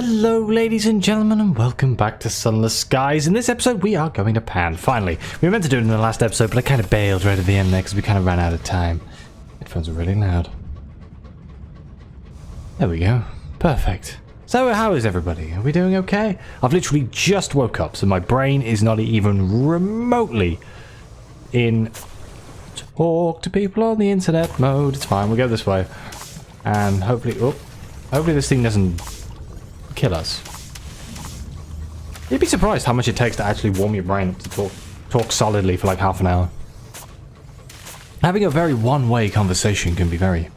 Hello ladies and gentlemen and welcome back to Sunless Skies. In this episode we are going to Pan, finally. We were meant to do it in the last episode, but I kind of bailed right at the end there because we kind of ran out of time. Headphones are really loud. There we go. Perfect. So how is everybody? Are we doing okay? I've literally just woke up, so my brain is not even remotely in talk to people on the internet mode. It's fine, we'll go this way. And hopefully this thing doesn't kill us. You'd be surprised how much it takes to actually warm your brain up to talk solidly for like half an hour. Having a very one-way conversation can be very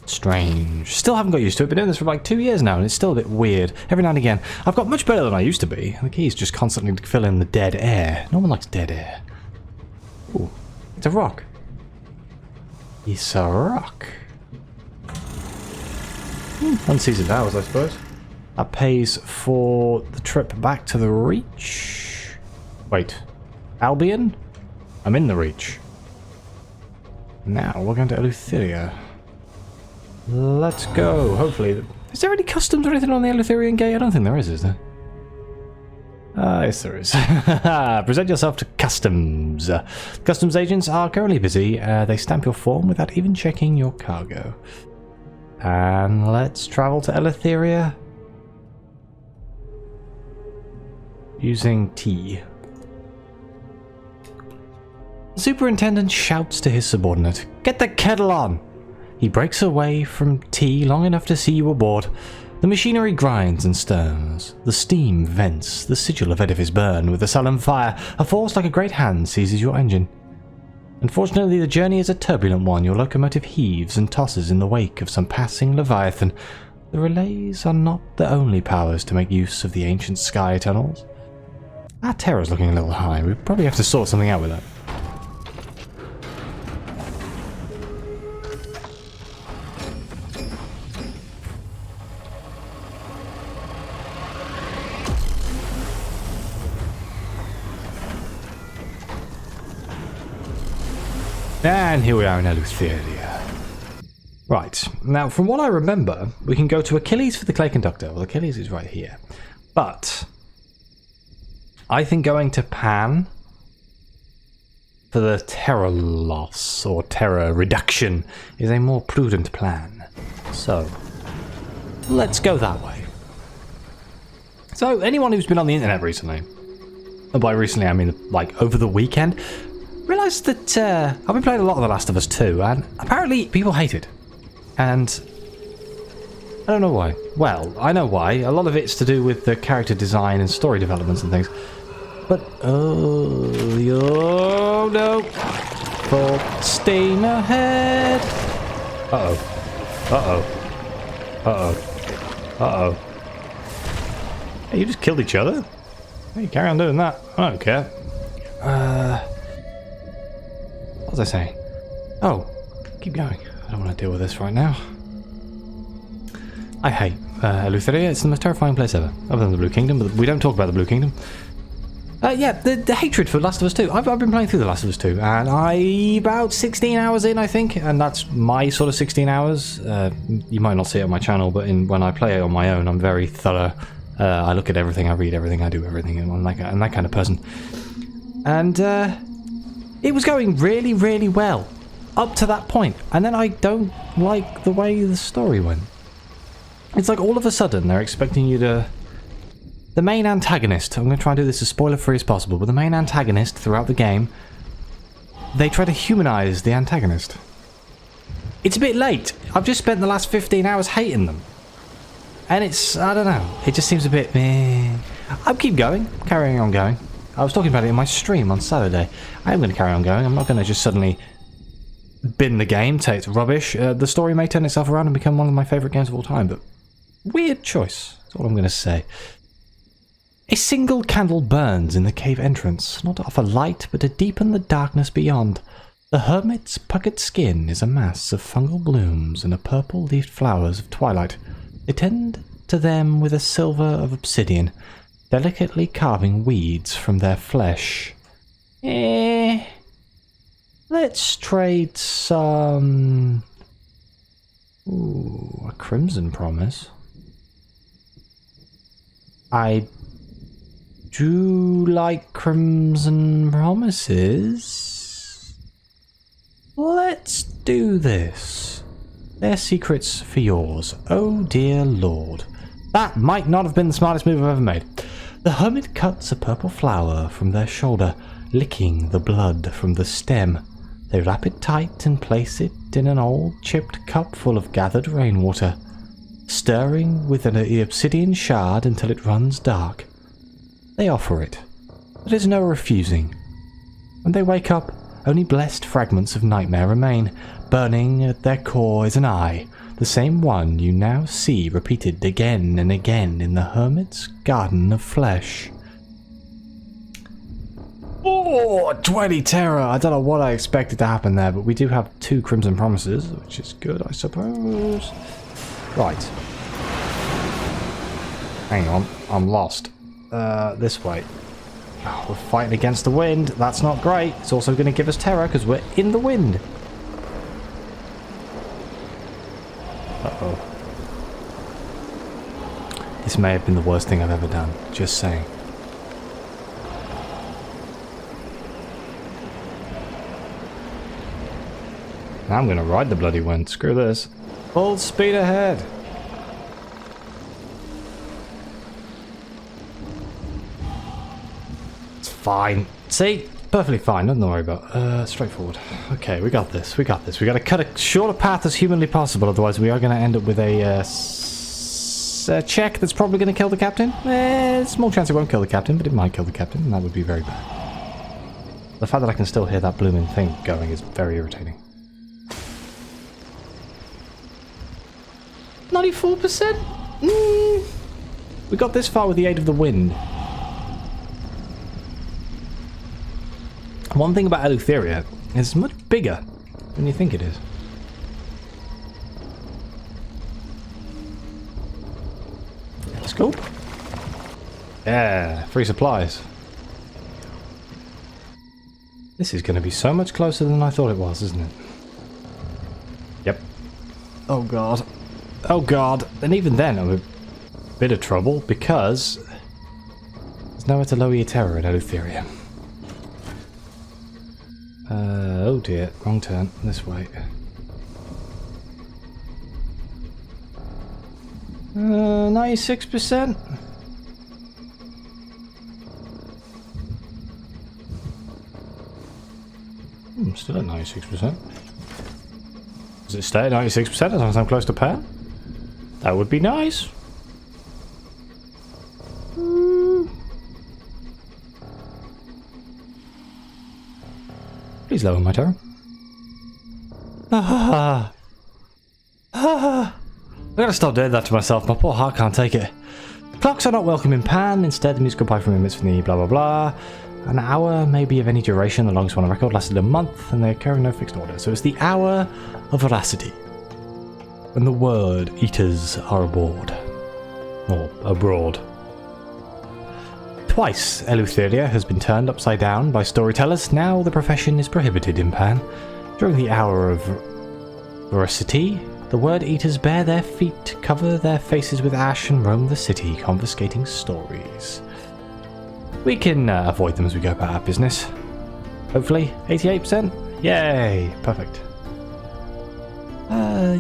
strange. Still haven't got used to it. Been doing this for like 2 years now and it's still a bit weird. Every now and again, I've got much better than I used to be. The key is just constantly to fill in the dead air. No one likes dead air. Ooh, it's a rock. It's a rock. Unseasoned hours, I suppose. That pays for the trip back to the Reach. Wait, Albion? I'm in the Reach. Now we're going to Eleutheria. Let's go. Hopefully, is there any customs or anything on the Eleutherian gate? I don't think there is there? Yes, there is. Present yourself to customs. Customs agents are currently busy. They stamp your form without even checking your cargo. And let's travel to Eleutheria using T. The superintendent shouts to his subordinate, "Get the kettle on!" He breaks away from T long enough to see you aboard. The machinery grinds and stirs. The steam vents. The sigil of edifice burn with a sullen fire. A force like a great hand seizes your engine. Unfortunately, the journey is a turbulent one. Your locomotive heaves and tosses in the wake of some passing Leviathan. The relays are not the only powers to make use of the ancient sky tunnels. Our terror's looking a little high. We probably have to sort something out with that. And here we are in Eleutheria. Right, now from what I remember, we can go to Achilles for the Clay Conductor. Well, Achilles is right here. But I think going to Pan for the terror loss or terror reduction is a more prudent plan. So, let's go that way. So, anyone who's been on the internet recently, and by recently I mean like over the weekend, realised that I've been playing a lot of The Last of Us 2, and apparently people hate it. And I don't know why. Well, I know why. A lot of it's to do with the character design and story developments and things. But, oh no. Full steam ahead. Uh-oh. Uh-oh. Uh-oh. Uh-oh. Hey, you just killed each other? Hey, carry on doing that. I don't care. What was I saying? Oh, keep going. I don't want to deal with this right now. I hate Eleutheria. It's the most terrifying place ever. Other than the Blue Kingdom, but we don't talk about the Blue Kingdom. Yeah, the hatred for Last of Us 2. I've been playing through The Last of Us 2, and I'm about 16 hours in, I think, and that's my sort of 16 hours. You might not see it on my channel, but when I play it on my own, I'm very thorough. I look at everything, I read everything, I do everything, and I'm that kind of person. And it was going really, really well up to that point, and then I don't like the way the story went. It's like all of a sudden they're expecting you to... The main antagonist, I'm going to try and do this as spoiler-free as possible, but the main antagonist throughout the game, they try to humanize the antagonist. It's a bit late. I've just spent the last 15 hours hating them. And it's, I don't know, it just seems a bit meh. I'll keep going, carrying on going. I was talking about it in my stream on Saturday. I am going to carry on going. I'm not going to just suddenly bin the game, say it's rubbish. The story may turn itself around and become one of my favourite games of all time, but weird choice. That's all I'm going to say. A single candle burns in the cave entrance, not to offer light, but to deepen the darkness beyond. The hermit's puckered skin is a mass of fungal blooms and a purple-leafed flowers of twilight. They tend to them with a silver of obsidian, delicately carving weeds from their flesh. Let's trade some... Ooh, a crimson promise. I do like Crimson Promises. Let's do this. Their secrets for yours. Oh dear lord. That might not have been the smartest move I've ever made. The hermit cuts a purple flower from their shoulder, licking the blood from the stem. They wrap it tight and place it in an old chipped cup full of gathered rainwater, stirring with an obsidian shard until it runs dark. They offer it. There is no refusing. When they wake up, only blessed fragments of nightmare remain. Burning at their core is an eye, the same one you now see repeated again and again in the hermit's garden of flesh. Oh, 20 terror! I don't know what I expected to happen there, but we do have 2 Crimson Promises, which is good, I suppose. Right. Hang on, I'm lost. This way. Oh, we're fighting against the wind. That's not great. It's also going to give us terror because we're in the wind. Uh-oh. This may have been the worst thing I've ever done. Just saying. Now I'm going to ride the bloody wind. Screw this. Full speed ahead. It's fine. See? Perfectly fine. Nothing to worry about. Straightforward. Okay, we got this. We got this. We got to cut a shorter path as humanly possible. Otherwise, we are going to end up with a check that's probably going to kill the captain. Small chance it won't kill the captain, but it might kill the captain, and that would be very bad. The fact that I can still hear that blooming thing going is very irritating. 94%? We got this far with the aid of the wind. One thing about Eleutheria is it's much bigger than you think it is. Scope? Yeah, free supplies. This is going to be so much closer than I thought it was, isn't it? Yep. Oh god. Oh god. And even then I'm in a bit of trouble because there's nowhere to lower your terror in Eleutheria. Oh dear, wrong turn. This way. 96%. Still at 96%. Does it stay at 96% as long as I'm close to par? That would be nice. Please lower my terror. I gotta stop doing that to myself. My poor heart can't take it. Clocks are not welcome in Pan. Instead, the musical pipe from emits from the blah blah blah. An hour may be of any duration. The longest one on record lasted a month, and they occur in no fixed order. So it's the Hour of Veractity. When the word eaters are aboard. Or abroad. Twice, Eleutheria has been turned upside down by storytellers. Now the profession is prohibited in Pan. During the Hour of Veractity, the word eaters bare their feet, cover their faces with ash, and roam the city, confiscating stories. We can avoid them as we go about our business. Hopefully, 88%? Yay! Perfect.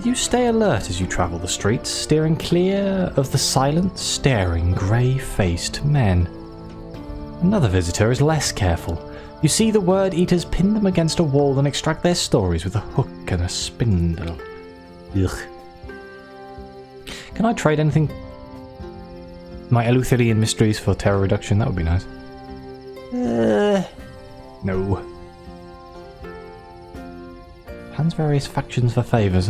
You stay alert as you travel the streets, steering clear of the silent, staring, grey-faced men. Another visitor is less careful. You see the word eaters pin them against a wall and extract their stories with a hook and a spindle. Ugh. Can I trade anything? My Eleutherian mysteries for terror reduction? That would be nice. No. Hands various factions for favours.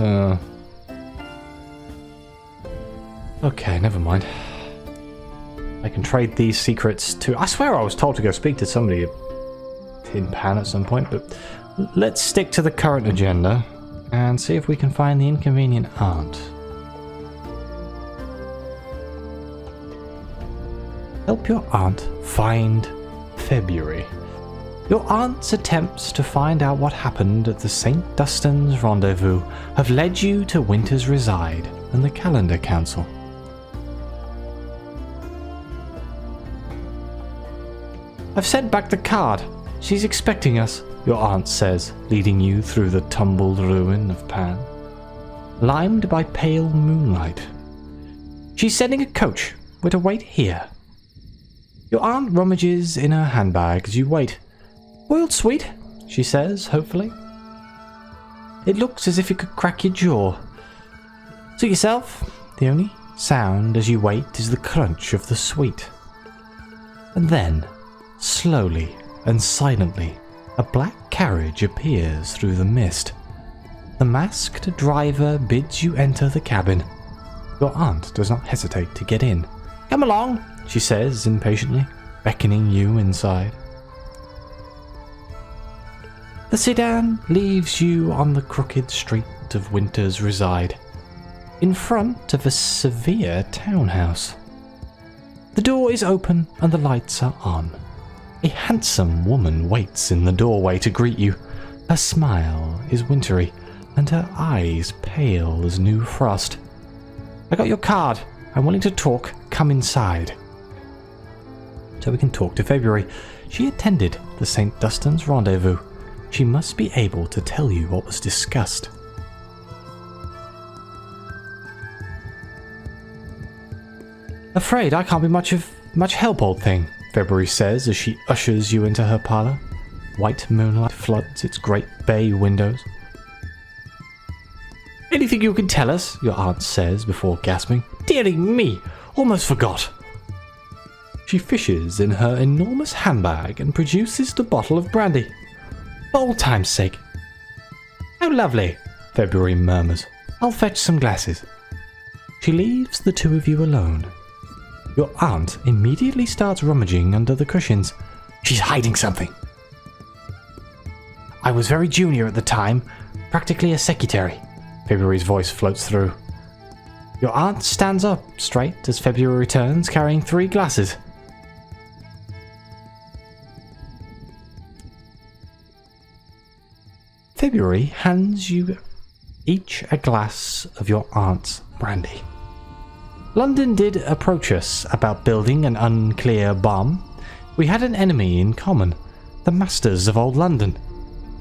Okay, never mind. I can trade these secrets to... I swear I was told to go speak to somebody in Pan at some point, but let's stick to the current agenda and see if we can find the Inconvenient Aunt. Help your aunt find February. Your aunt's attempts to find out what happened at the St. Dunstan's rendezvous have led you to Winter's Reside and the Calendar Council. I've sent back the card. She's expecting us, your aunt says, leading you through the tumbled ruin of Pan, limed by pale moonlight. She's sending a coach. We're to wait here. Your aunt rummages in her handbag as you wait. Boiled sweet, she says, hopefully. It looks as if it could crack your jaw. Suit yourself. The only sound as you wait is the crunch of the sweet. And then, slowly and silently, a black carriage appears through the mist. The masked driver bids you enter the cabin. Your aunt does not hesitate to get in. Come along, she says impatiently, beckoning you inside. The sedan leaves you on the crooked street of Winter's Reside, in front of a severe townhouse. The door is open and the lights are on. A handsome woman waits in the doorway to greet you. Her smile is wintry, and her eyes pale as new frost. I got your card. I'm willing to talk. Come inside. So we can talk to February. She attended the St. Dunstan's rendezvous. She must be able to tell you what was discussed. Afraid I can't be much help, old thing, February says as she ushers you into her parlour. White moonlight floods its great bay windows. Anything you can tell us? Your aunt says before gasping. Dearie me! Almost forgot. She fishes in her enormous handbag and produces the bottle of brandy. For old time's sake. How lovely, February murmurs. I'll fetch some glasses. She leaves the two of you alone. Your aunt immediately starts rummaging under the cushions. She's hiding something. I was very junior at the time, practically a secretary. February's voice floats through. Your aunt stands up straight as February returns, carrying 3 glasses. February hands you each a glass of your aunt's brandy. London did approach us about building an unclear bomb. We had an enemy in common, the masters of old London.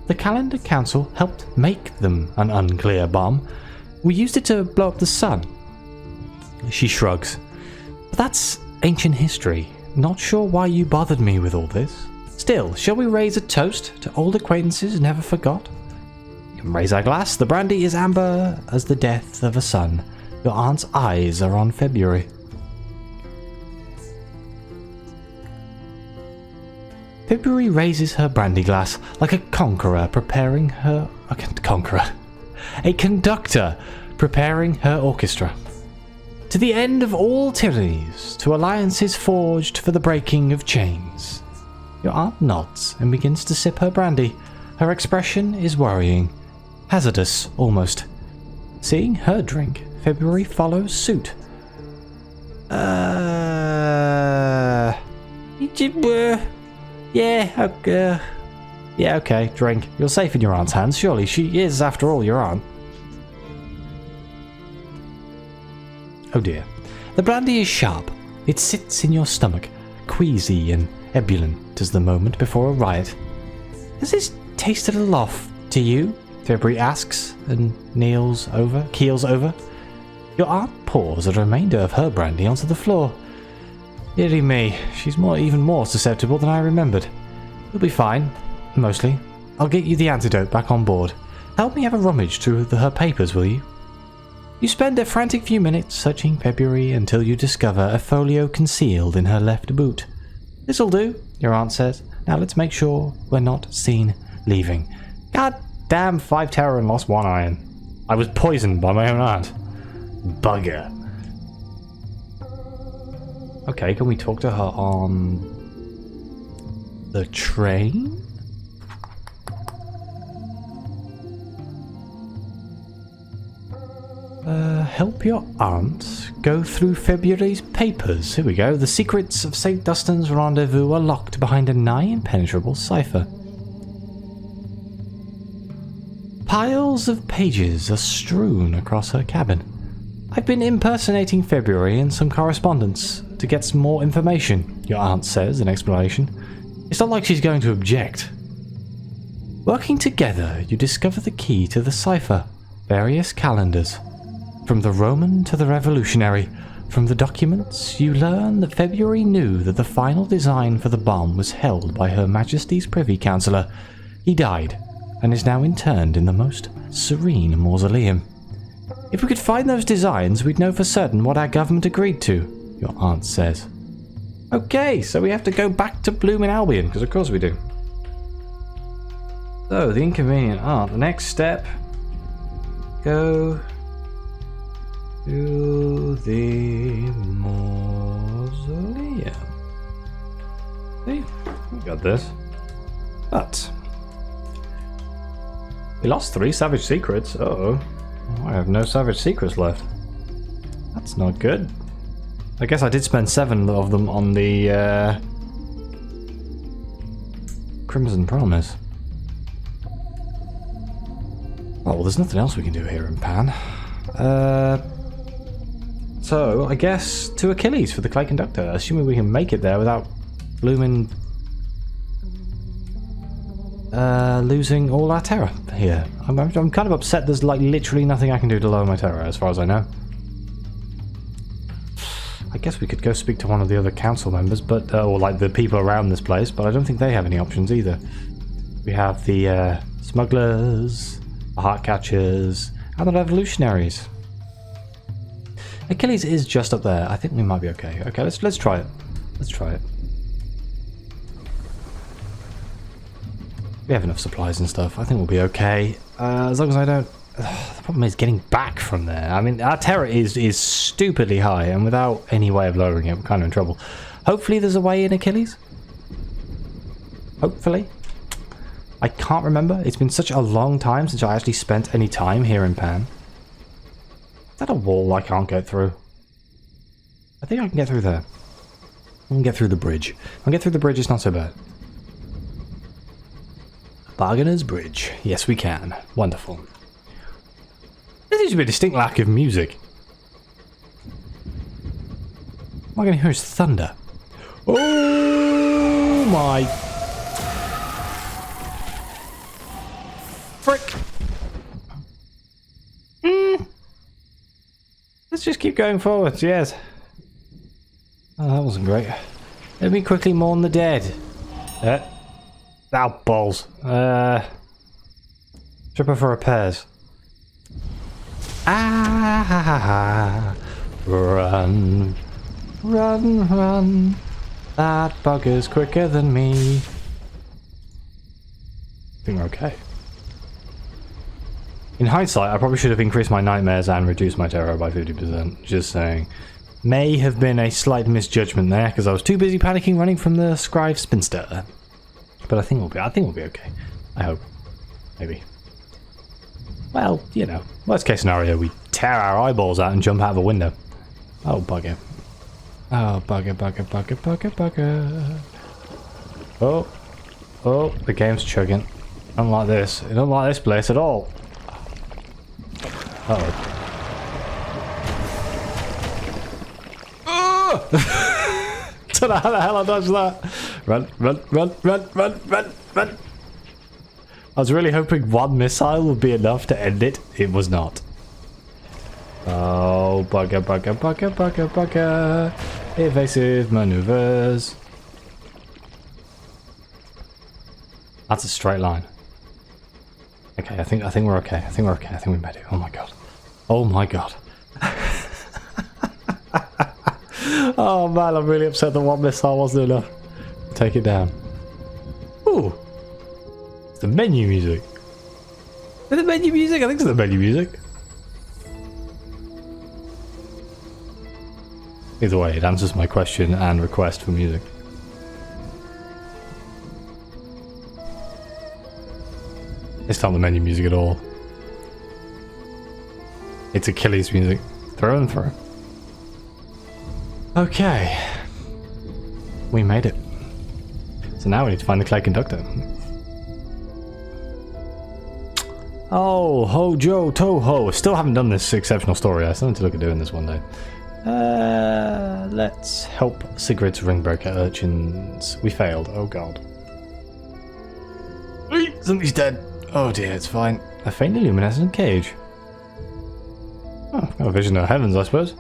The Calendar Council helped make them an unclear bomb. We used it to blow up the sun. She shrugs. But that's ancient history. Not sure why you bothered me with all this. Still, shall we raise a toast to old acquaintances never forgot? You can raise our glass. The brandy is amber as the death of a son. Your aunt's eyes are on February. February raises her brandy glass like a conqueror preparing her... A conductor preparing her orchestra. To the end of all tyrannies, to alliances forged for the breaking of chains. Your aunt nods and begins to sip her brandy. Her expression is worrying. Hazardous, almost. Seeing her drink, February follows suit. Yeah, okay, drink. You're safe in your aunt's hands, surely. She is, after all, your aunt. Oh dear. The brandy is sharp. It sits in your stomach, queasy and ebullient as the moment before a riot. Does this taste a little off to you? February asks and keels over. Your aunt pours the remainder of her brandy onto the floor. Dearie me, she's even more susceptible than I remembered. You'll be fine, mostly. I'll get you the antidote back on board. Help me have a rummage through her papers, will you? You spend a frantic few minutes searching February until you discover a folio concealed in her left boot. This'll do, your aunt says. Now let's make sure we're not seen leaving. God damn 5 terror and lost 1 iron. I was poisoned by my own aunt. Bugger. Okay, can we talk to her on the train? Help your aunt go through February's papers. Here we go. The secrets of St. Dunstan's rendezvous are locked behind a nigh impenetrable cipher. Piles of pages are strewn across her cabin. I've been impersonating February in some correspondence to get some more information, your aunt says in explanation. It's not like she's going to object. Working together, you discover the key to the cipher. Various calendars. From the Roman to the Revolutionary. From the documents, you learn that February knew that the final design for the bomb was held by Her Majesty's Privy Councillor. He died, and is now interned in the most serene mausoleum. If we could find those designs, we'd know for certain what our government agreed to, your aunt says. Okay, so we have to go back to bloomin' Albion, because of course we do. So, the Inconvenient Aunt, the next step, go to the mausoleum. See, we got this. But we lost 3 savage secrets. Uh-oh. I have no savage secrets left. That's not good. I guess I did spend 7 of them on the Crimson Promise. Oh, well, there's nothing else we can do here in Pan. So, I guess to Achilles for the Clay Conductor, assuming we can make it there without blooming losing all our terror here. I'm kind of upset there's like literally nothing I can do to lower my terror as far as I know. I guess we could go speak to one of the other council members, but or like the people around this place, but I don't think they have any options either. We have the smugglers, the heart catchers, and the revolutionaries. Achilles is just up there. I think we might be okay. Okay, let's try it. Let's try it. We have enough supplies and stuff. I think we'll be okay. As long as I don't... the problem is getting back from there. I mean, our terror is stupidly high, and without any way of lowering it, we're kind of in trouble. Hopefully there's a way in, Achilles. Hopefully. I can't remember. It's been such a long time since I actually spent any time here in Pan. Is that a wall I can't get through? I think I can get through there. I can get through the bridge. If I can get through the bridge, it's not so bad. Bargainer's Bridge. Yes, we can. Wonderful. There seems to be a distinct lack of music. All I can hear is thunder. Oh my... frick! Let's just keep going forwards, yes. Oh, that wasn't great. Let me quickly mourn the dead. Ow, balls. Tripper for repairs. Ah, run, run, run. That bugger's quicker than me. I think we're okay. In hindsight, I probably should have increased my nightmares and reduced my terror by 50%. Just saying. May have been a slight misjudgment there, because I was too busy panicking running from the Scribe Spinster. But I think we'll be okay. I hope. Maybe. Well, you know, worst case scenario, we tear our eyeballs out and jump out of a window. Oh, bugger. Oh, bugger, bugger, bugger, bugger, bugger. Oh. Oh, the game's chugging. I don't like this. I don't like this place at all. Uh-oh. Don't know how the hell I dodged that. Run, run, run, run, run, run, run. I was really hoping one missile would be enough to end it. It was not. Oh, bugger, bugger, bugger, bugger, bugger. Evasive maneuvers. That's a straight line. Okay, I think we're okay. I think we're okay. I think we made it. Oh my god. Oh my god. Oh man, I'm really upset that one missile wasn't enough to take it down. Ooh. It's the menu music. Is it the menu music? I think it's the menu music. Either way, it answers my question and request for music. It's not the menu music at all. It's Achilles music. Through and through. Okay. We made it. So now we need to find the Clay Conductor. Oh, Hojo Toho. Still haven't done this exceptional story. I still need to look at doing this one day. Let's help Sigrid's Ringbreaker urchins. We failed. Oh god. Somebody's dead. Oh dear, it's fine. A faintly luminescent cage. Oh, got a vision of heavens, I suppose.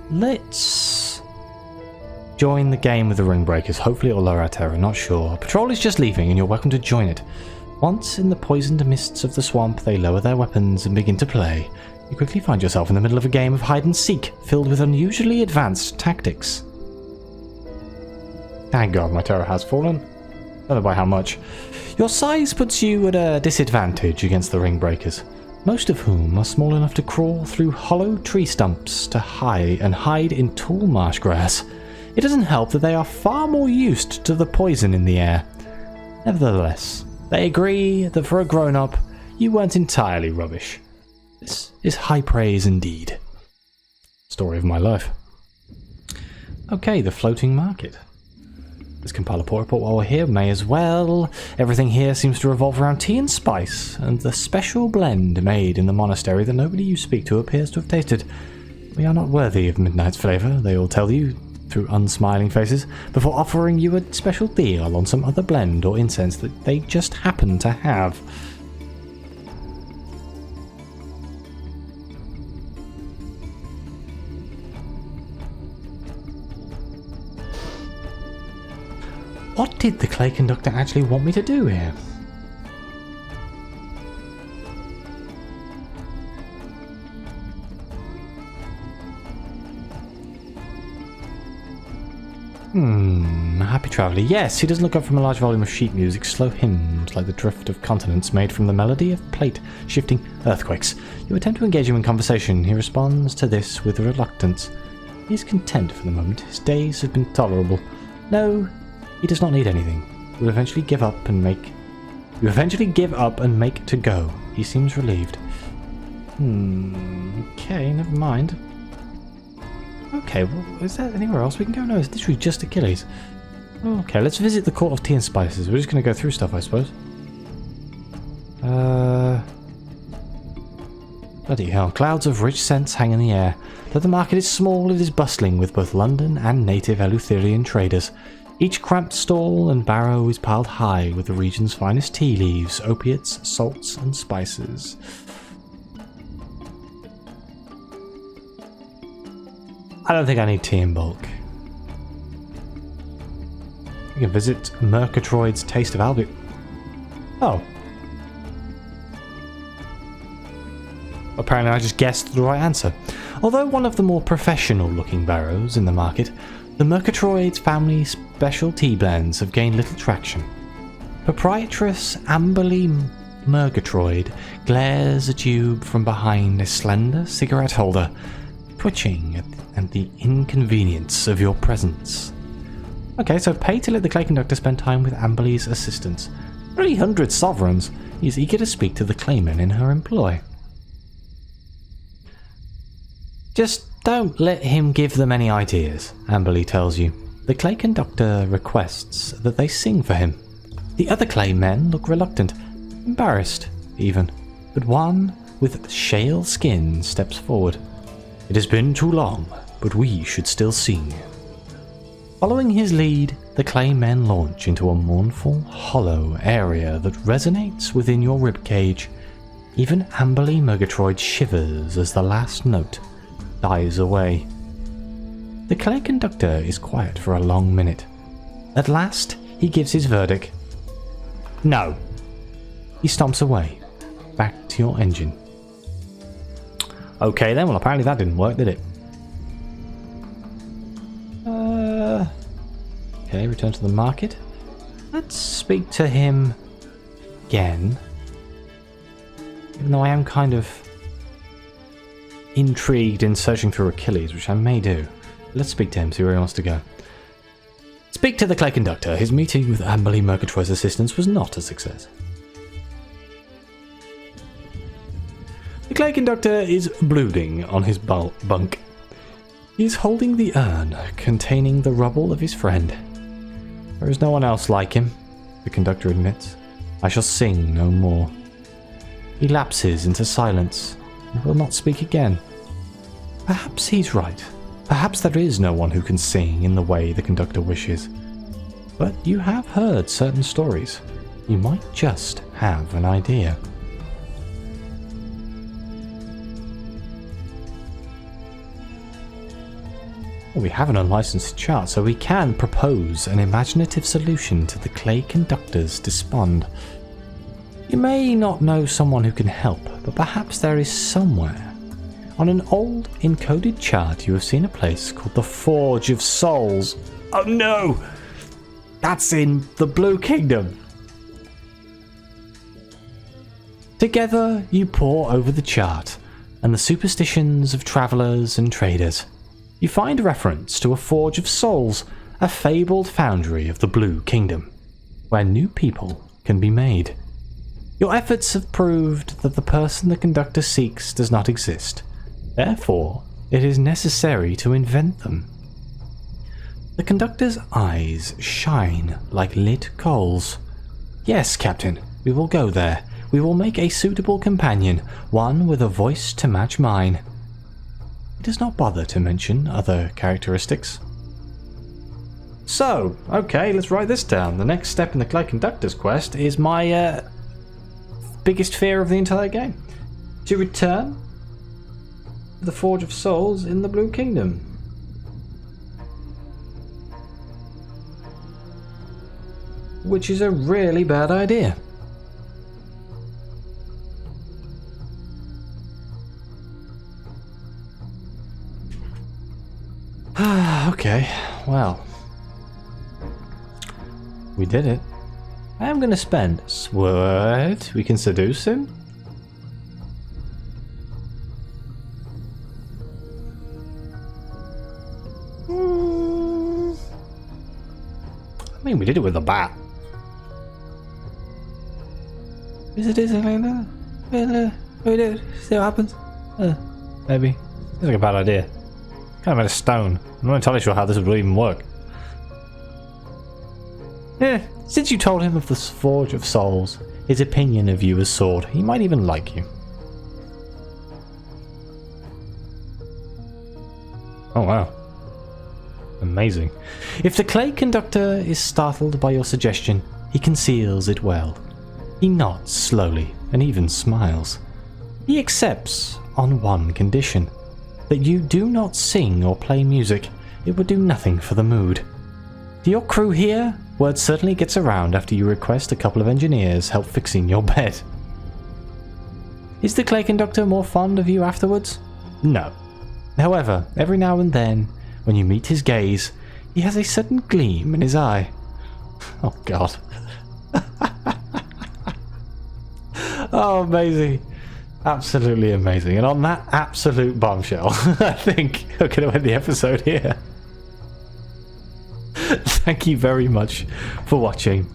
Let's join the game with the Ringbreakers. Hopefully it'll lower our terror, not sure. A patrol is just leaving and you're welcome to join it. Once in the poisoned mists of the swamp, they lower their weapons and begin to play. You quickly find yourself in the middle of a game of hide and seek, filled with unusually advanced tactics. Thank God my terror has fallen. Don't know by how much. Your size puts you at a disadvantage against the Ringbreakers, most of whom are small enough to crawl through hollow tree stumps to hide in tall marsh grass. It doesn't help that they are far more used to the poison in the air. Nevertheless, they agree that for a grown-up, you weren't entirely rubbish. This is high praise indeed. Story of my life. Okay, the floating market. Let's compile a port report while we're here. May as well. Everything here seems to revolve around tea and spice, and the special blend made in the monastery that nobody you speak to appears to have tasted. We are not worthy of Midnight's flavour, they all tell you, through unsmiling faces, before offering you a special deal on some other blend or incense that they just happen to have. What did the Clay Conductor actually want me to do here? Happy traveller. Yes, he doesn't look up from a large volume of sheet music, slow hymns like the drift of continents made from the melody of plate shifting earthquakes. You attempt to engage him in conversation. He responds to this with reluctance. He is content for the moment. His days have been tolerable. No, he does not need anything. You eventually give up and make to go. He seems relieved. Okay, never mind. Okay, well, is there anywhere else we can go? No, it's literally just Achilles. Okay, let's visit the Court of Tea and Spices. We're just going to go through stuff, I suppose. Bloody hell. Clouds of rich scents hang in the air. Though the market is small, it is bustling with both London and native Eleutherian traders. Each cramped stall and barrow is piled high with the region's finest tea leaves, opiates, salts, and spices. I don't think I need tea in bulk. We can visit Murgatroyd's Taste of Albion. Oh. Apparently I just guessed the right answer. Although one of the more professional-looking barrows in the market, the Murgatroyd's family special tea blends have gained little traction. Proprietress Amberly Murgatroyd glares at you from behind a slender cigarette holder, twitching at the inconvenience of your presence. Okay, so pay to let the Clay Conductor spend time with Amberly's assistants. 300 sovereigns! He is eager to speak to the claymen in her employ. Just don't let him give them any ideas, Amberly tells you. The Clay Conductor requests that they sing for him. The other clay men look reluctant, embarrassed even, but one with shale skin steps forward. It has been too long, but we should still sing. Following his lead, the clay men launch into a mournful, hollow area that resonates within your ribcage. Even Amberly Murgatroyd shivers as the last note dies away. The Clay Conductor is quiet for a long minute. At last, he gives his verdict. No. He stomps away, back to your engine. Okay then, well apparently that didn't work, did it? Okay, return to the market. Let's speak to him again. Even though I am kind of intrigued in searching through Achilles, which I may do. Let's speak to him, see where he wants to go. Speak to the Clay Conductor. His meeting with Amberly Murgatroyd's assistants was not a success. The Clay Conductor is brooding on his bunk. He is holding the urn containing the rubble of his friend. There is no one else like him, the conductor admits. I shall sing no more. He lapses into silence and will not speak again. Perhaps he's right. Perhaps there is no one who can sing in the way the conductor wishes, but you have heard certain stories. You might just have an idea. We have an unlicensed chart, so we can propose an imaginative solution to the Clay Conductor's despond. You may not know someone who can help, but perhaps there is somewhere. On an old encoded chart you have seen a place called the Forge of Souls. Oh no! That's in the Blue Kingdom! Together you pore over the chart and the superstitions of travellers and traders. You find reference to a Forge of Souls, a fabled foundry of the Blue Kingdom, where new people can be made. Your efforts have proved that the person the conductor seeks does not exist. Therefore, it is necessary to invent them. The conductor's eyes shine like lit coals. Yes, Captain, we will go there. We will make a suitable companion, one with a voice to match mine. He does not bother to mention other characteristics. So, okay, let's write this down. The next step in the Clay Conductor's quest is my biggest fear of the entire game. To return to the Forge of Souls in the Blue Kingdom. Which is a really bad idea. Okay, well, we did it. I am going to spend. What? We can seduce him? I mean, we did it with a bat. Is it something like that? We did. See what happens? Maybe. Seems like a bad idea. Kind of made of stone. I'm not entirely sure how this would even work. Since you told him of the Forge of Souls, his opinion of you has soared. He might even like you. Oh wow. Amazing. If the Clay Conductor is startled by your suggestion, he conceals it well. He nods slowly and even smiles. He accepts on one condition. That you do not sing or play music. It would do nothing for the mood. To your crew here, word certainly gets around after you request a couple of engineers help fixing your bed. Is the Clay Conductor more fond of you afterwards? No. However, every now and then, when you meet his gaze, he has a sudden gleam in his eye. Oh god. Oh, amazing. Absolutely amazing. And on that absolute bombshell, I think I'm going to end the episode here. Thank you very much for watching.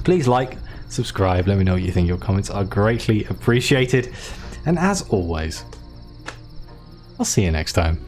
Please like, subscribe, let me know what you think. Your comments are greatly appreciated. And as always, I'll see you next time.